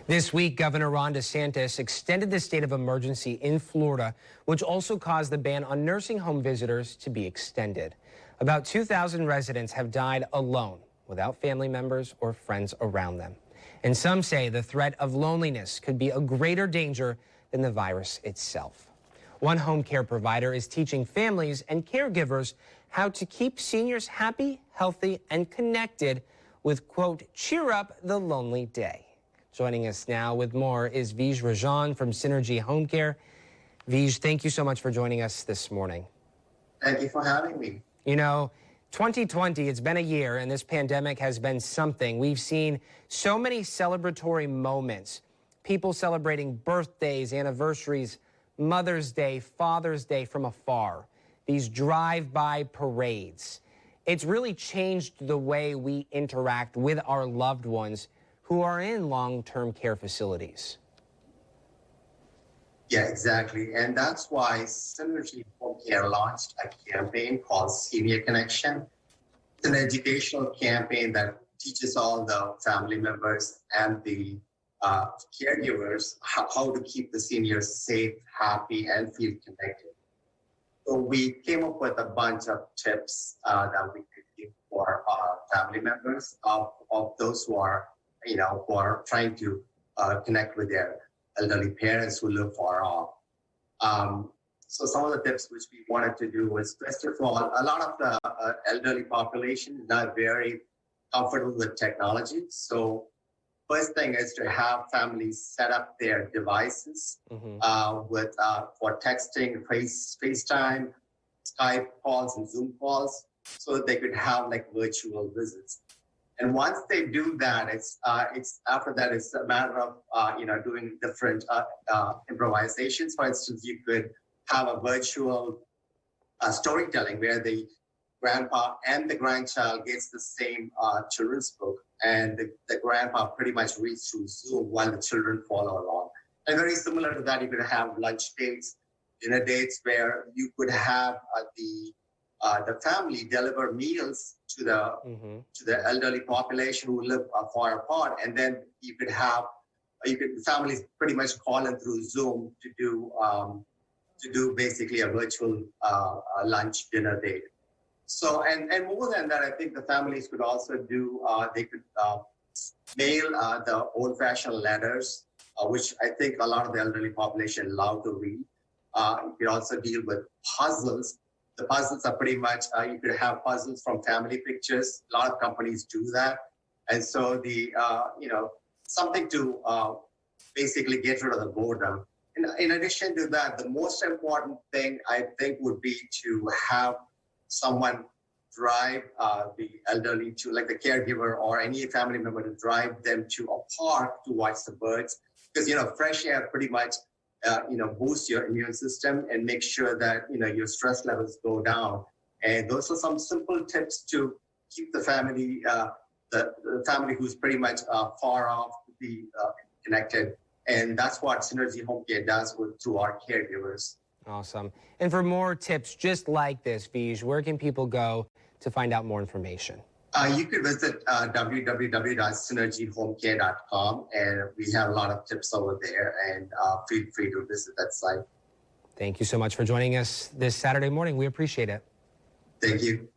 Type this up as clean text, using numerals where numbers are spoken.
This week, Governor Ron DeSantis extended the state of emergency in Florida, which also caused the ban on nursing home visitors to be extended. About 2,000 residents have died alone, without family members or friends around them. And some say the threat of loneliness could be a greater danger than the virus itself. One home care provider is teaching families and caregivers how to keep seniors happy, healthy, and connected with, quote, cheer up the lonely day. Joining us now with more is Vij Rajan from SYNERGY HomeCare. Vij, thank you so much for joining us this morning. Thank you for having me. You know, 2020, it's been a year, and this pandemic has been something. We've seen so many celebratory moments, people celebrating birthdays, anniversaries, Mother's Day, Father's Day from afar, these drive-by parades. It's really changed the way we interact with our loved ones who are in long-term care facilities. Yeah, exactly. And that's why SYNERGY HomeCare launched a campaign called Senior Connection. It's an educational campaign that teaches all the family members and the caregivers how to keep the seniors safe, happy, and feel connected. So we came up with a bunch of tips that we could give for family members of those who are, who are trying to connect with their elderly parents who live far off. So some of the tips which we wanted to do was, first of all, a lot of the elderly population is not very comfortable with technology. So first thing is to have families set up their devices for texting, FaceTime, Skype calls, and Zoom calls, so that they could have like virtual visits. And once they do that, it's after that it's a matter of doing different improvisations. For instance, you could have a virtual storytelling where the grandpa and the grandchild gets the same children's book, and the grandpa pretty much reads through Zoom while the children follow along. And very similar to that, you could have lunch dates, dinner dates, where you could have the family deliver meals to the elderly population who live far apart, and then you could families pretty much call in through Zoom to do basically a virtual lunch dinner date. So and more than that, I think the families could also do they could mail the old-fashioned letters, which I think a lot of the elderly population love to read. You could also deal with puzzles. The puzzles are pretty much, you could have puzzles from family pictures. A lot of companies do that. And so something to basically get rid of the boredom. In addition to that, the most important thing I think would be to have someone drive the elderly to, like the caregiver or any family member, to drive them to a park to watch the birds. Because, fresh air pretty much boost your immune system and make sure that, your stress levels go down. And those are some simple tips to keep the family, the family who's pretty much far off to be connected. And that's what SYNERGY HomeCare does through our caregivers. Awesome. And for more tips just like this, Vij, where can people go to find out more information? You could visit www.synergyhomecare.com, and we have a lot of tips over there, and feel free to visit that site. Thank you so much for joining us this Saturday morning. We appreciate it. Thank you.